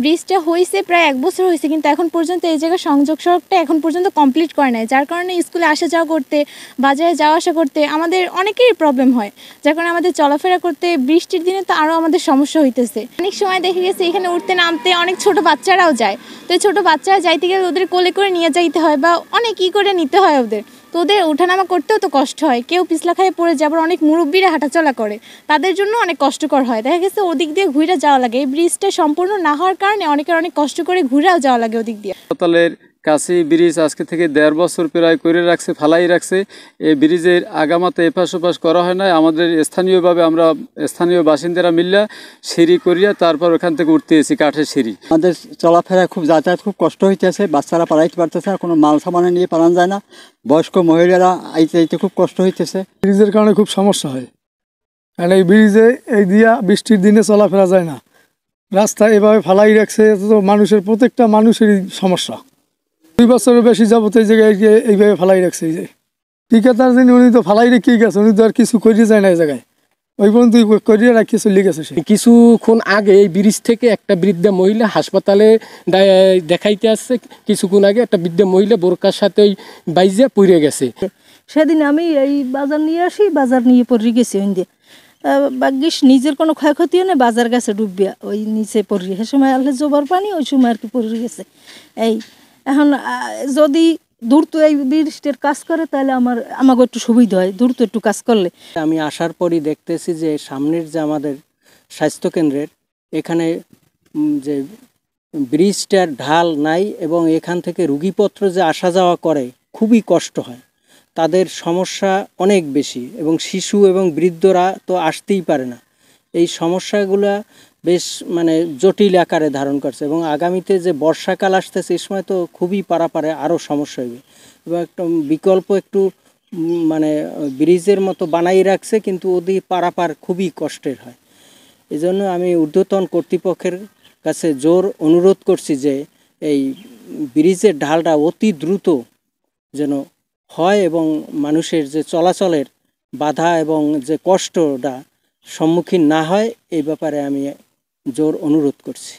ব্রিজটা হয়েছে প্রায় 1 বছর হয়েছে, কিন্তু এখন পর্যন্ত এই জায়গার সংযোগ সড়কটা এখন পর্যন্ত কমপ্লিট করে নাই, যার কারণে স্কুলে আসা যাওয়া করতে, বাজারে যাওয়া আসা করতে আমাদের অনেকেরই প্রবলেম হয়, যার কারণে আমাদের চলাফেরা করতে বৃষ্টির দিনে তো আরও আমাদের সমস্যা হইতেছে। অনেক সময় দেখে গেছে এখানে উঠতে নামতে অনেক ছোট বাচ্চারাও যায়, তো এই ছোটো বাচ্চারা যাইতে গেলে ওদের কোলে করে নিয়ে যাইতে হয় বা অনেক করে নিতে হয় ওদের, তো ওদের ওঠানামা করতেও তো কষ্ট হয়, কেউ পিছলা খায় পড়ে যায়, আবার অনেক মুরব্বীরা হাঁটাচলা করে, তাদের জন্য অনেক কষ্টকর হয়। দেখা গেছে ওদিক দিয়ে ঘুরে যাওয়া লাগে, এই ব্রিজটা সম্পূর্ণ না হওয়ার কারণে অনেকের অনেক কষ্ট করে ঘুরেও যাওয়া লাগে ওদিক দিয়ে। হাসপাতালের কাছে ব্রিজ আজকে থেকে 1.5 বছর প্রায় করে রাখছে, ফালাই রাখছে। এই ব্রিজের আগামাতে এপাশ ওপাশ করা হয় না। আমাদের স্থানীয়ভাবে আমরা স্থানীয় বাসিন্দারা মিল্লা সিঁড়ি করিয়া তারপর ওখান থেকে উঠতে এসেছি, কাঠের সিঁড়ি। আমাদের চলাফেরা খুব যাতায়াত খুব কষ্ট হইতেছে, বাচ্চারা পালাইতে পারতেছে না, কোনো মাল সামানে নিয়ে পালানো যায় না, বয়স্ক মহিলারা আইতে খুব কষ্ট হইতেছে। ব্রিজের কারণে খুব সমস্যা হয়, কারণ এই ব্রিজে এই দিয়া বৃষ্টির দিনে চলাফেরা যায় না, রাস্তা এভাবে ফালাই রাখছে, তো মানুষের প্রত্যেকটা মানুষেরই সমস্যা। 2 বছরের বেশি যাবত এই জায়গায় এইভাবে ফালাই রাখছে। এই যে ঠিকাদার যিনি, উনি তো ফালাই রেখেই গেছে, উনি তো আর কিছু করিয়ে যায় না এই জায়গায়, ওই পর্যন্ত করিয়ে রাখিয়ে চলে গেছে। কিছুক্ষণ আগে এই ব্রিজ থেকে একটা বৃদ্ধা মহিলা হাসপাতালে দেখাইতে আসছে, কিছুক্ষণ আগে একটা বৃদ্ধা মহিলা বোরকার সাথে ওই বাইজে পড়ে গেছে। সেদিন আমি এই বাজার নিয়ে আসি, বাজার নিয়ে পড়ে গেছি, ওই ভাগ্যিস নিজের কোনো ক্ষয়ক্ষতিও নেই, বাজার গেছে ডুবিয়া ওই নিচে পড়ে, সে সময় আনলে জোবার পানি, ওই সময় আর কি পড়ে গেছে। এই এখন যদি দ্রুত এই ব্রিজটার কাজ করে তাহলে আমাকে একটু সুবিধা হয়, দ্রুত একটু কাজ করলে। আমি আসার পরই দেখতেছি যে সামনের যে আমাদের স্বাস্থ্যকেন্দ্রের এখানে যে ব্রিজটার ঢাল নাই, এবং এখান থেকে রুগীপত্র যে আসা যাওয়া করে খুবই কষ্ট হয়, তাদের সমস্যা অনেক বেশি, এবং শিশু এবং বৃদ্ধরা তো আসতেই পারে না। এই সমস্যাগুলো বেশ জটিল আকারে ধারণ করছে, এবং আগামীতে যে বর্ষাকাল আসতেছে এই সময় তো খুবই পারাপারে আরও সমস্যা হবে। এবং একটা বিকল্প একটু ব্রিজের মতো বানাই রাখছে, কিন্তু ওদিকে পারাপার খুবই কষ্টের হয়। এজন্য আমি ঊর্ধ্বতন কর্তৃপক্ষের কাছে জোর অনুরোধ করছি যে এই ব্রিজের ঢালটা অতি দ্রুত যেন হয়, এবং মানুষের যে চলাচলের বাধা এবং যে কষ্টটা সম্মুখীন না হয়, এই ব্যাপারে আমি জোর অনুরোধ করছি।